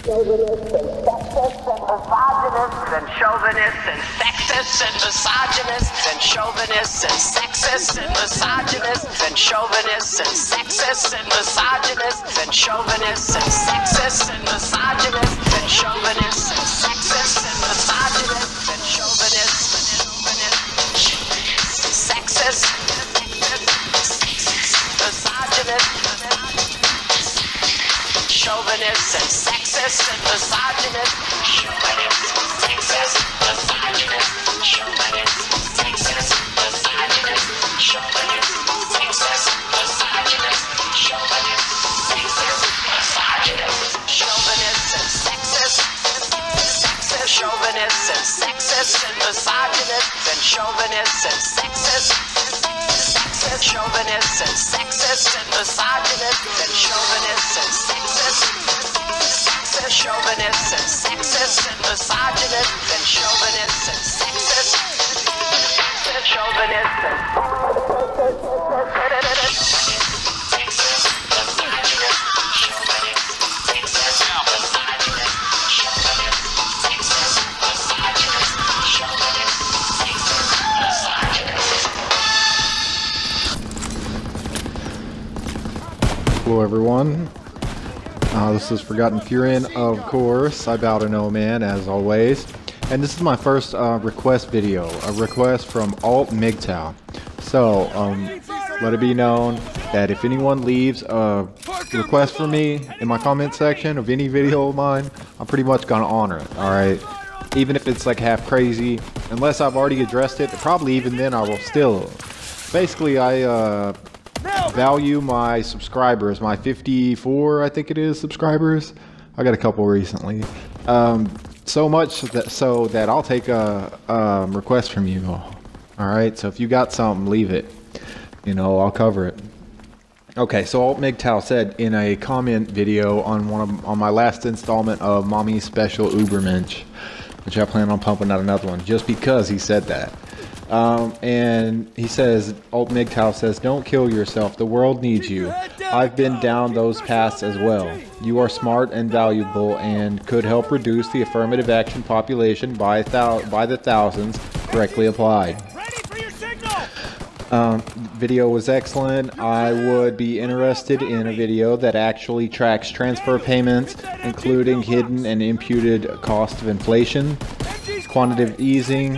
Chauvinists and sexists and misogynists and chauvinists and sexists and misogynists and chauvinists and sexists and misogynists and chauvinists and sexists and misogynists and chauvinists and sexists and misogynists and chauvinists and sexist misogynist chauvinists and sexist and misogynist chauvinists sexist misogynist chauvinists sexist misogynist chauvinists sexist misogynist chauvinist sexist misogynist chauvinists and sexist chauvinists and sexist and misogynists and chauvinists and sexist chauvinists and sexist and misogynist and chauvinists and sexist chauvinists and sexist and misogynist and chauvinists and sexist chauvinists and Hello everyone, this is Forgotten Furion, of course. I bow to no man, as always. And this is my first request video, a request from alt-MGTOW. So, let it be known that if anyone leaves a request for me in my comment section of any video of mine, I'm pretty much gonna honor it, alright? Even if it's like half crazy, unless I've already addressed it, probably even then I will still. Basically, I value my subscribers, my 54 I think it is subscribers. I got a couple recently, so much that I'll take a request from you. Alright, so if you got something, leave it, you know, I'll cover it. Okay, so alt-MGTOW said in a comment video on my last installment of Mommy's Special Ubermensch, which I plan on pumping out another one just because he said that. And he says, alt-MGTOW says, don't kill yourself, the world needs you. I've been down those paths as well. You are smart and valuable and could help reduce the affirmative action population by the thousands correctly applied. Video was excellent. I would be interested in a video that actually tracks transfer payments, including hidden and imputed cost of inflation, quantitative easing,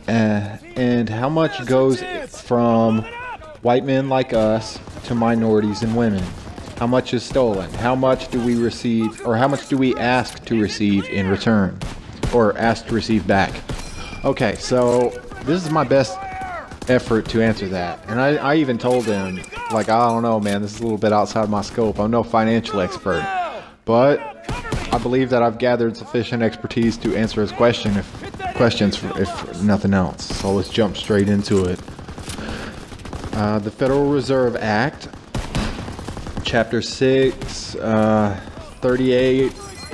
and how much goes from white men like us to minorities and women. How much is stolen? How much do we receive, or how much do we ask to receive in return, or ask to receive back? Okay, so this is my best effort to answer that, and I even told him, like, I don't know, man, this is a little bit outside my scope. I'm no financial expert, but I believe that I've gathered sufficient expertise to answer his questions if nothing else. So let's jump straight into it. The Federal Reserve Act, Chapter 6, 38.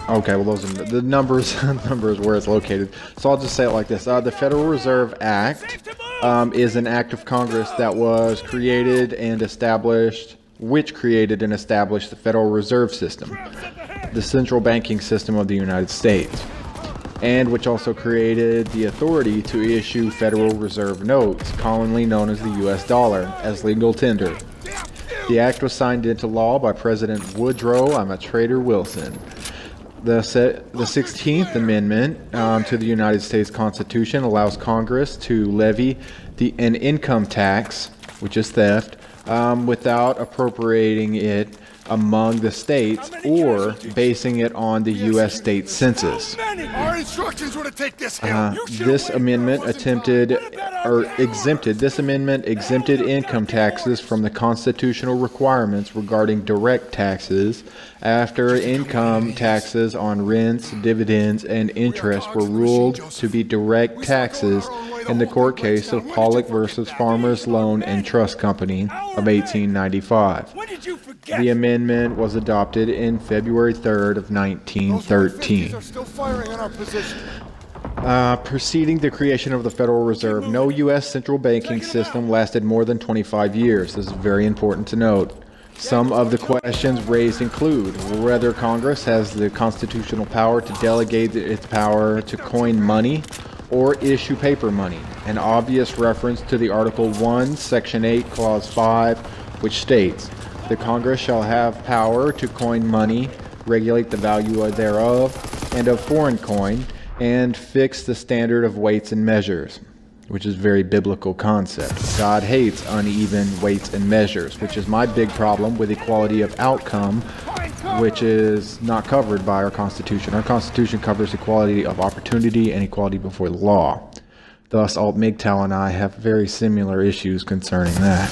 Okay, well those are the numbers. Numbers where it's located. So I'll just say it like this: the Federal Reserve Act is an act of Congress that was created and established, the Federal Reserve System, the central banking system of the United States, and which also created the authority to issue Federal Reserve notes, commonly known as the U.S. dollar, as legal tender. The act was signed into law by President Woodrow Wilson. The 16th Amendment to the United States Constitution allows Congress to levy an income tax, which is theft, without appropriating it among the states or basing it on the U.S. state census. Our instructions were to take this This amendment exempted income taxes from the constitutional requirements regarding direct taxes after income taxes on rents, dividends, and interest were ruled to be direct taxes in the court case of Pollock versus Farmers Loan and Trust Company of 1895. The amendment was adopted in February 3rd of 1913. Preceding the creation of the Federal Reserve, no U.S. central banking system lasted more than 25 years. This is very important to note. Some of the questions raised include whether Congress has the constitutional power to delegate its power to coin money or issue paper money, an obvious reference to the Article 1, Section 8, Clause 5, which states, "The Congress shall have power to coin money, regulate the value thereof, and of foreign coin, and fix the standard of weights and measures," which is a very biblical concept. God hates uneven weights and measures, which is my big problem with equality of outcome, which is not covered by our Constitution. Our Constitution covers equality of opportunity and equality before the law. Thus, alt-MGTOW and I have very similar issues concerning that.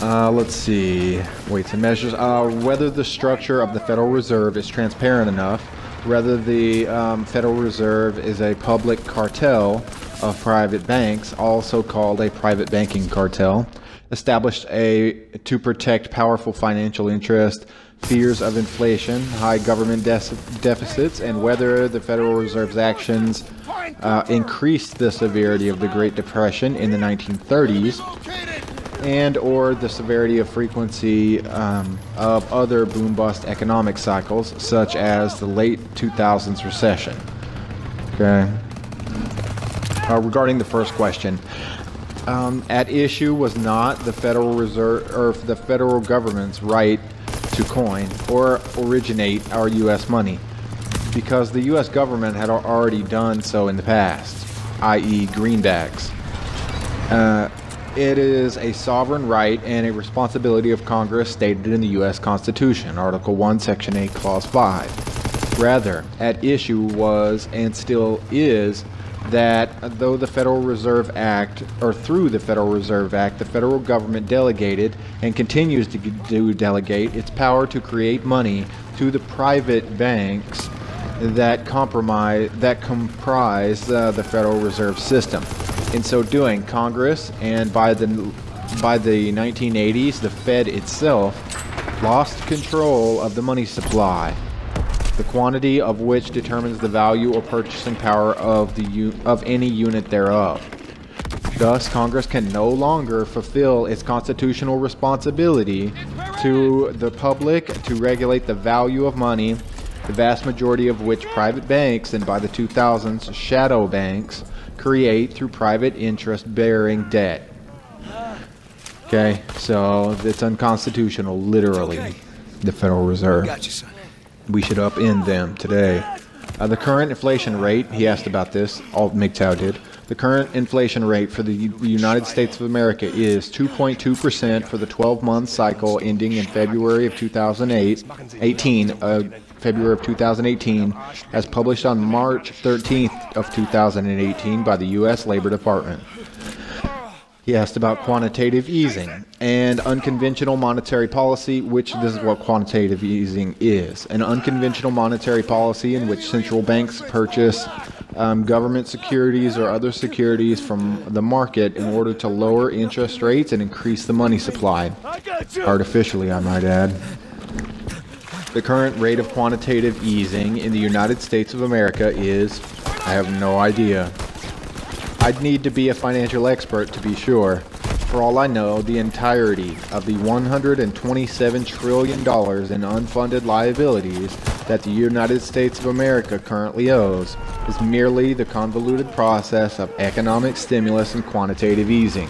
Let's see, weights and measures. Whether the structure of the Federal Reserve is transparent enough, whether the Federal Reserve is a public cartel of private banks, also called a private banking cartel, established to protect powerful financial interests, fears of inflation, high government deficits, and whether the Federal Reserve's actions increased the severity of the Great Depression in the 1930s, and or the severity of frequency of other boom-bust economic cycles, such as the late 2000s recession. Okay. Regarding the first question, at issue was not the Federal Reserve or the federal government's right to coin or originate our U.S. money, because the U.S. government had already done so in the past, i.e. greenbacks. It is a sovereign right and a responsibility of Congress stated in the U.S. Constitution, Article 1, Section 8, Clause 5. Rather, at issue was and still is that though the Federal Reserve Act, or through the Federal Reserve Act, the federal government delegated and continues to delegate its power to create money to the private banks that comprise the Federal Reserve System. In so doing, Congress, and by the 1980s, the Fed itself, lost control of the money supply, the quantity of which determines the value or purchasing power of any unit thereof. Thus, Congress can no longer fulfill its constitutional responsibility to the public to regulate the value of money, the vast majority of which private banks, and by the 2000s, shadow banks, create through private interest-bearing debt. Okay, so it's unconstitutional, literally, the Federal Reserve. We should upend them today. The current inflation rate, he asked about this, alt-MGTOW did. The current inflation rate for the United States of America is 2.2% for the 12-month cycle ending in February of 2018, as published on March 13th of 2018 by the U.S. Labor Department. He asked about quantitative easing and unconventional monetary policy, which this is what quantitative easing is. An unconventional monetary policy in which central banks purchase government securities or other securities from the market in order to lower interest rates and increase the money supply. Artificially, I might add. The current rate of quantitative easing in the United States of America is, I have no idea. I'd need to be a financial expert to be sure. For all I know, the entirety of the $127 trillion in unfunded liabilities that the United States of America currently owes is merely the convoluted process of economic stimulus and quantitative easing.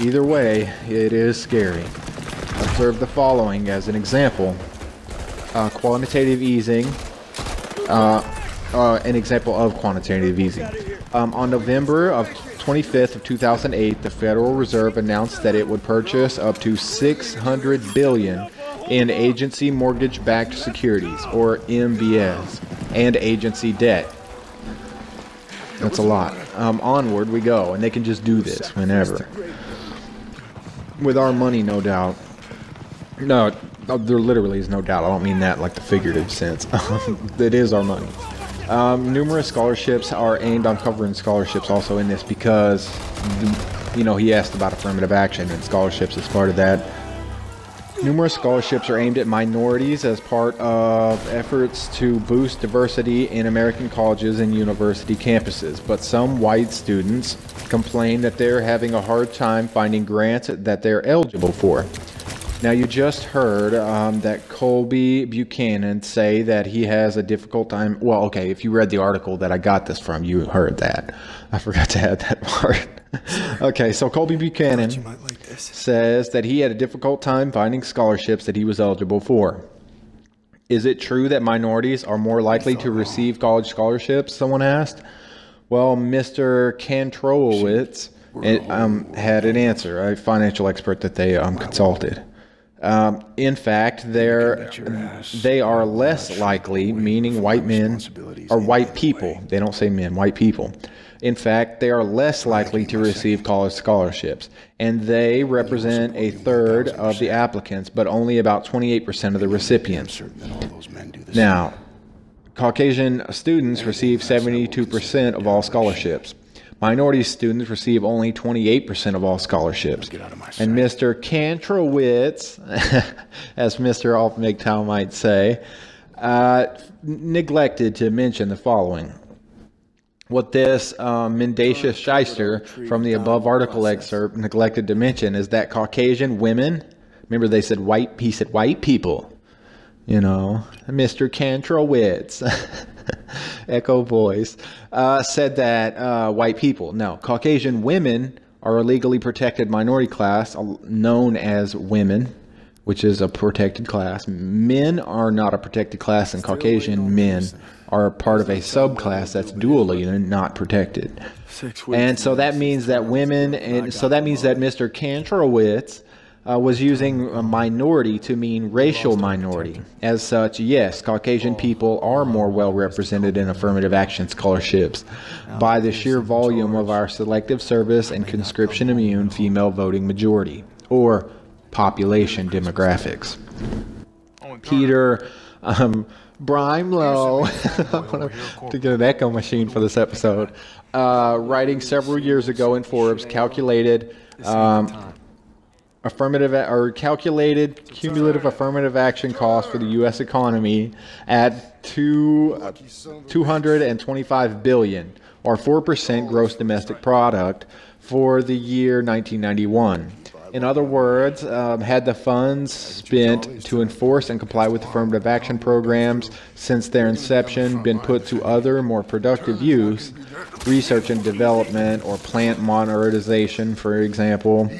Either way, it is scary. Observe the following as an example. Quantitative easing, an example of quantitative easing. On November of 25th of 2008, the Federal Reserve announced that it would purchase up to $600 billion in agency mortgage-backed securities, or MBS, and agency debt. That's a lot. Onward we go, and they can just do this whenever. With our money, no doubt. No, there literally is no doubt. I don't mean that like the figurative sense. It is our money. Numerous scholarships are aimed on covering scholarships also in this because, you know, he asked about affirmative action and scholarships as part of that. Numerous scholarships are aimed at minorities as part of efforts to boost diversity in American colleges and university campuses, but some white students complain that they're having a hard time finding grants that they're eligible for. Now, you just heard that Colby Buchanan say that he has a difficult time. Well, okay, if you read the article that I got this from, you heard that. I forgot to add that part. Okay, so Colby Buchanan says that he had a difficult time finding scholarships that he was eligible for. Is it true that minorities are more likely to receive college scholarships? Someone asked. Well, Mr. Kantrowitz had an answer, a financial expert that they consulted. In fact, they are less likely, meaning white men or white people. They don't say men, white people. In fact, they are less likely to receive college scholarships, and they represent a third of the applicants, but only about 28% of the recipients. Now, Caucasian students receive 72% of all scholarships. Minority students receive only 28% of all scholarships. And Mr. Kantrowitz, as Mr. alt-MGTOW might say, neglected to mention the following. What this mendacious shyster from the above article excerpt neglected to mention is that Caucasian women, remember they said he said white people, you know, Mr. Kantrowitz, echo voice, said that white people. No, Caucasian women are a legally protected minority class known as women, which is a protected class. Men are not a protected class, and Caucasian men are part of a subclass that's dually not protected. And so that means that women, and so that means that Mr. Kantrowitz was using a minority to mean racial minority. As such, yes, Caucasian people are more well represented in affirmative action scholarships by the sheer volume of our selective service and conscription immune female voting majority, or population demographics. Peter Brimlow, to get an echo machine for this episode, writing several years ago in Forbes, calculated cumulative affirmative action costs for the U.S. economy at $225 billion, or 4% gross domestic product, for the year 1991. In other words, had the funds spent to enforce and comply with affirmative action programs since their inception been put to other, more productive use, research and development, or plant modernization, for example,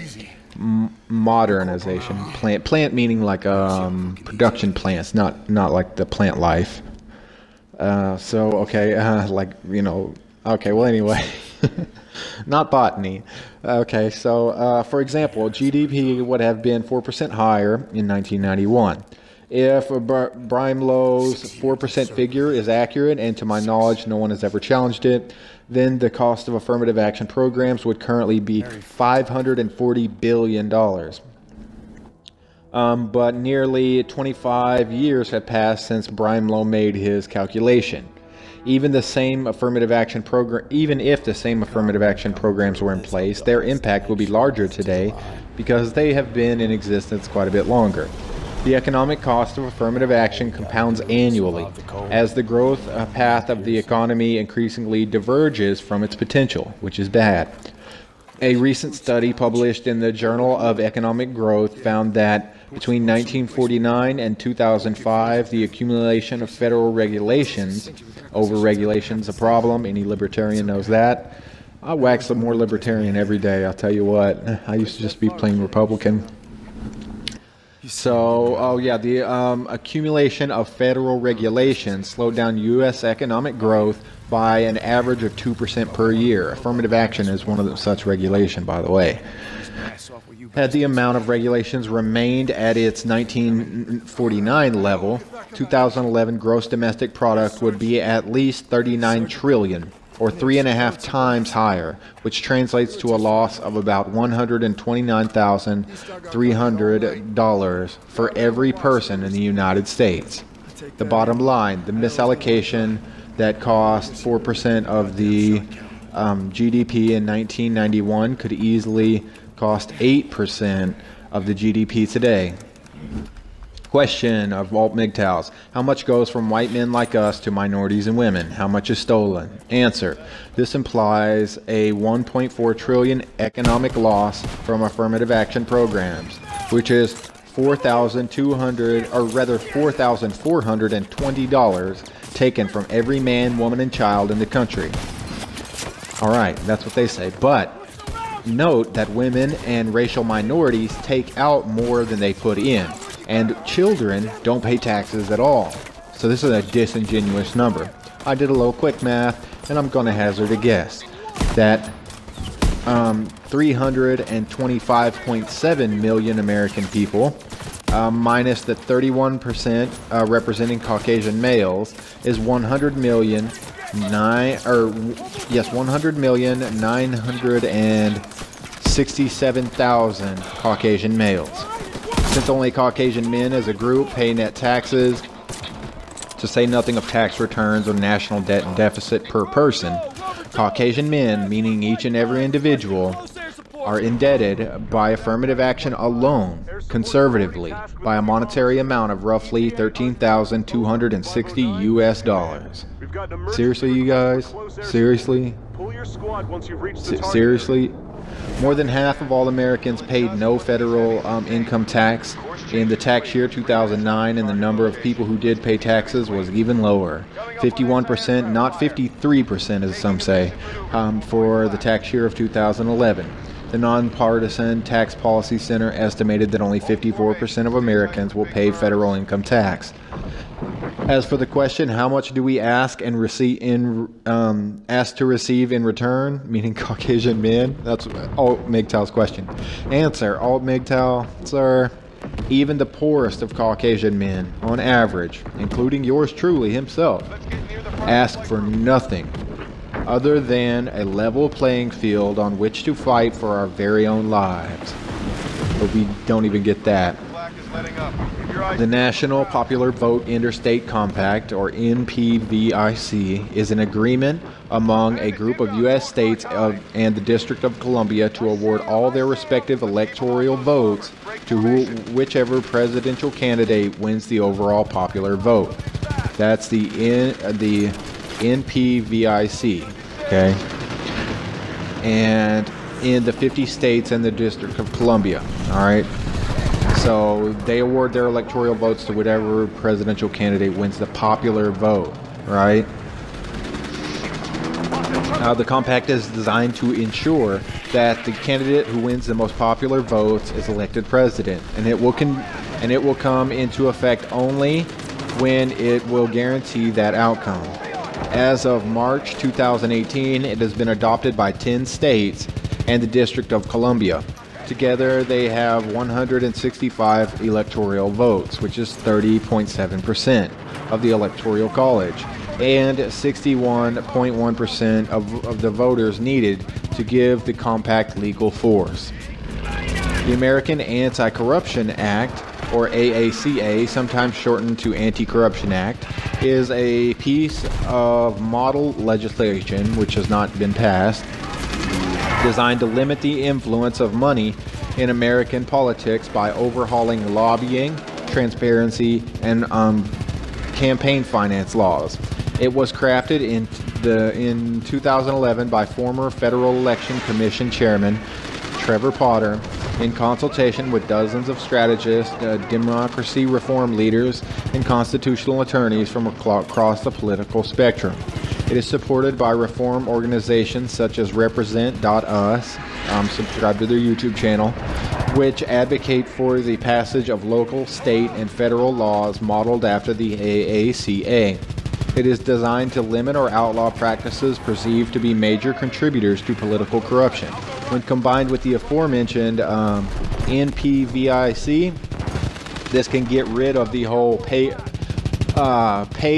modernization, plant meaning like production plants, not like the plant life. Like, you know, okay, well, anyway. Not botany. Okay, so for example, GDP would have been 4% higher in 1991. If Brimlow's 4% figure is accurate, and to my knowledge no one has ever challenged it, then the cost of affirmative action programs would currently be $540 billion. But nearly 25 years have passed since Brimlow made his calculation. Even if the same affirmative action programs were in place, their impact will be larger today because they have been in existence quite a bit longer. The economic cost of affirmative action compounds annually as the growth path of the economy increasingly diverges from its potential, which is bad. A recent study published in the Journal of Economic Growth found that between 1949 and 2005, the accumulation of federal regulations, over-regulation's a problem, any libertarian knows that. I wax some more libertarian every day, I'll tell you what. I used to just be plain Republican. So, the accumulation of federal regulations slowed down U.S. economic growth by an average of 2% per year. Affirmative action is one of such regulation, by the way. Had the amount of regulations remained at its 1949 level, 2011 gross domestic product would be at least $39 trillion, or 3.5 times higher, which translates to a loss of about $129,300 for every person in the United States. The bottom line, the misallocation that cost 4% of the GDP in 1991 could easily cost 8% of the GDP today. Question of alt-MGTOWs. How much goes from white men like us to minorities and women? How much is stolen? Answer. This implies a 1.4 trillion economic loss from affirmative action programs, which is $4,420 taken from every man, woman, and child in the country. All right, that's what they say. But note that women and racial minorities take out more than they put in, and children don't pay taxes at all. So this is a disingenuous number. I did a little quick math, and I'm going to hazard a guess that 325.7 million American people, minus the 31% representing Caucasian males, is 100,967,000 Caucasian males. Since only Caucasian men as a group pay net taxes, to say nothing of tax returns or national debt and deficit per person, Caucasian men, meaning each and every individual, are indebted by affirmative action alone, conservatively, by a monetary amount of roughly $13,260 US. Seriously, you guys? Seriously? Seriously? More than half of all Americans paid no federal income tax in the tax year 2009, and the number of people who did pay taxes was even lower. 51%, not 53% as some say, for the tax year of 2011. The Nonpartisan Tax Policy Center estimated that only 54% of Americans will pay federal income tax. As for the question, how much do we ask and receive ask to receive in return, meaning Caucasian men? That's alt-MGTOW's question. Answer, alt-MGTOW, sir, even the poorest of Caucasian men, on average, including yours truly himself, ask for nothing other than a level playing field on which to fight for our very own lives. But we don't even get that. The National Popular Vote Interstate Compact, or NPVIC, is an agreement among a group of U.S. states and the District of Columbia to award all their respective electoral votes to whichever presidential candidate wins the overall popular vote. That's the NPVIC, okay? And in the 50 states and the District of Columbia, all right? So they award their electoral votes to whatever presidential candidate wins the popular vote, right? The compact is designed to ensure that the candidate who wins the most popular votes is elected president, and it will come into effect only when it will guarantee that outcome. As of March 2018, it has been adopted by 10 states and the District of Columbia. Together, they have 165 electoral votes, which is 30.7% of the Electoral College, and 61.1% of the voters needed to give the compact legal force. The American Anti-Corruption Act, or AACA, sometimes shortened to Anti-Corruption Act, is a piece of model legislation, which has not been passed, designed to limit the influence of money in American politics by overhauling lobbying, transparency, and campaign finance laws. It was crafted in 2011 by former Federal Election Commission Chairman Trevor Potter in consultation with dozens of strategists, democracy reform leaders, and constitutional attorneys from across the political spectrum. It is supported by reform organizations such as Represent.us, subscribe to their YouTube channel, which advocate for the passage of local, state, and federal laws modeled after the AACA. It is designed to limit or outlaw practices perceived to be major contributors to political corruption. When combined with the aforementioned NPVIC, this can get rid of the whole pay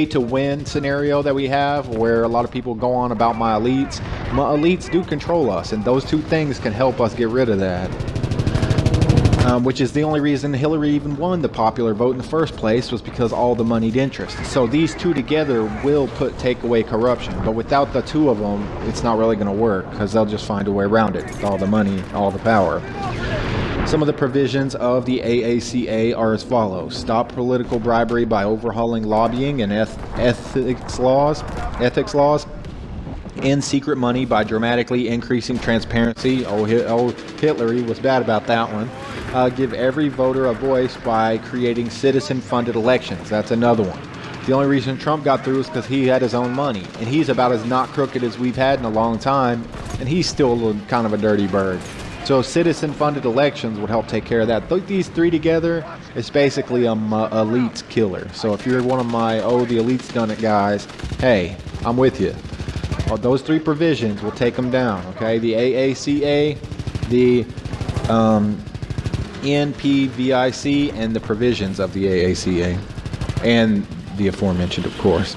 to win scenario that we have, where a lot of people go on about my elites. My elites do control us, and those two things can help us get rid of that. Which is the only reason Hillary even won the popular vote in the first place, was because all the moneyed interest. So these two together will take away corruption, but without the two of them, it's not really going to work, because they'll just find a way around it. All the money, all the power. Some of the provisions of the AACA are as follows. Stop political bribery by overhauling lobbying and ethics laws. End secret money by dramatically increasing transparency. Hitler was bad about that one. Give every voter a voice by creating citizen-funded elections. That's another one. The only reason Trump got through is because he had his own money. And he's about as not crooked as we've had in a long time. And he's still kind of a dirty bird. So citizen-funded elections would help take care of that. These three together is basically a elite's killer. So if you're one of my, the elite's done it guys, hey, I'm with you. Those three provisions will take them down, okay? The AACA, the NPVIC, and the provisions of the AACA. And the aforementioned, of course.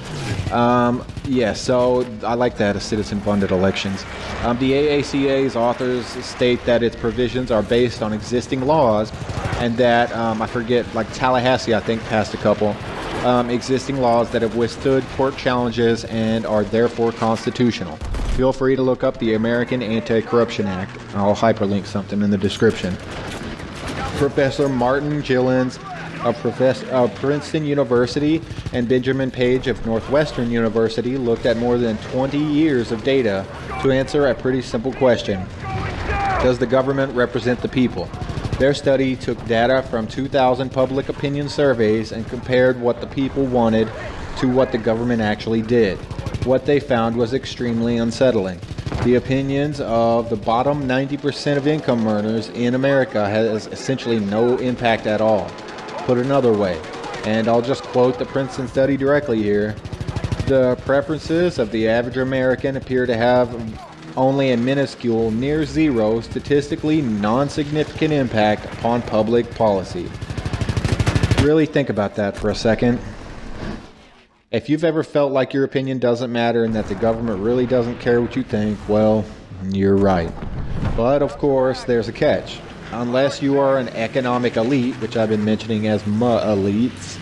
So I like that, citizen-funded elections. The AACA's authors state that its provisions are based on existing laws, and that, I forget, like Tallahassee, I think, passed a couple, existing laws that have withstood court challenges and are therefore constitutional. Feel free to look up the American Anti-Corruption Act. I'll hyperlink something in the description. Professor Martin Gillens of Princeton University and Benjamin Page of Northwestern University looked at more than 20 years of data to answer a pretty simple question. Does the government represent the people? Their study took data from 2,000 public opinion surveys and compared what the people wanted to what the government actually did. What they found was extremely unsettling. The opinions of the bottom 90% of income earners in America has essentially no impact at all. Put another way, and I'll just quote the Princeton study directly here, the preferences of the average American appear to have only a minuscule, near zero, statistically non-significant impact upon public policy. Really think about that for a second. If you've ever felt like your opinion doesn't matter and that the government really doesn't care what you think, well, you're right. But of course, there's a catch. Unless you are an economic elite, which I've been mentioning as elites,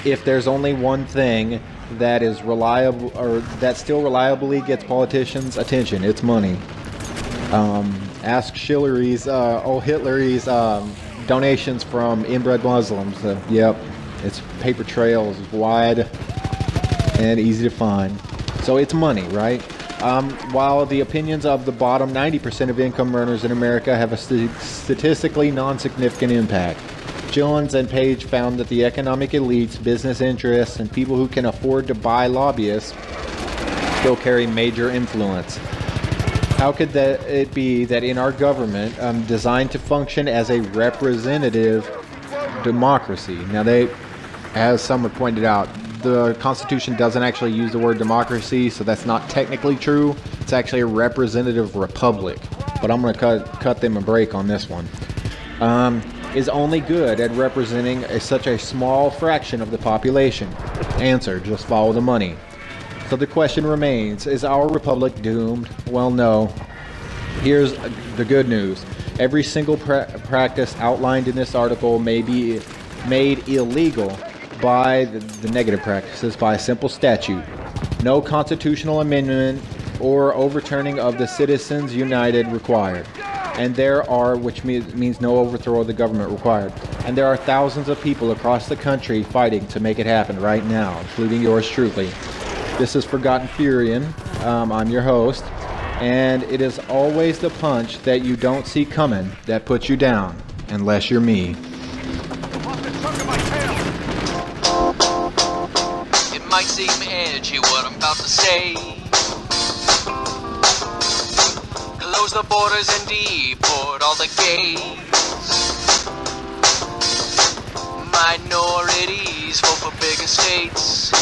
if there's only one thing that is reliable, or that still reliably gets politicians' attention, it's money. Ask Hitler's donations from inbred Muslims. Yep, its paper trail is wide and easy to find. So it's money, right? While the opinions of the bottom 90% of income earners in America have a statistically non-significant impact, Gillens and Page found that the economic elites, business interests, and people who can afford to buy lobbyists still carry major influence. How could it be that in our government, designed to function as a representative democracy? Now, as someone pointed out, the Constitution doesn't actually use the word democracy, so that's not technically true. It's actually a representative republic. But I'm going to cut them a break on this one. Is only good at representing such a small fraction of the population. Answer, just follow the money. So the question remains, is our republic doomed? Well, no. Here's the good news. Every single practice outlined in this article may be made illegal by the negative practices by a simple statute. No constitutional amendment or overturning of the Citizens United required. And there are, which means no overthrow of the government required. And there are thousands of people across the country fighting to make it happen right now, including yours truly. This is Forgotten Furian. I'm your host. And it is always the punch that you don't see coming that puts you down, unless you're me. Might seem edgy what I'm about to say. Close the borders and deport all the gays. Minorities vote for bigger states.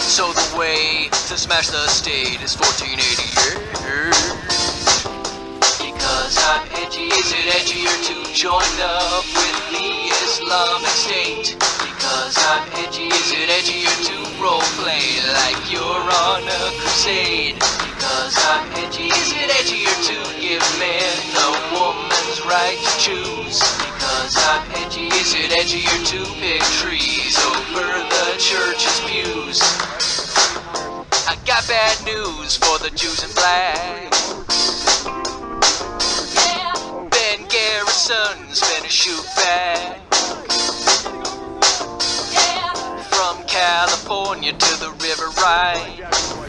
So the way to smash the state is 1488. Because I'm edgy, is it edgier to join up with the Islamic State? Because I'm edgy, is it edgier to roleplay like you're on a crusade? Because I'm edgy, is it edgier to give men a woman's right to choose? Because I'm edgy, is it edgier to pick trees over the church's pews? I got bad news for the Jews and blacks. you back. From California to the River Rhine.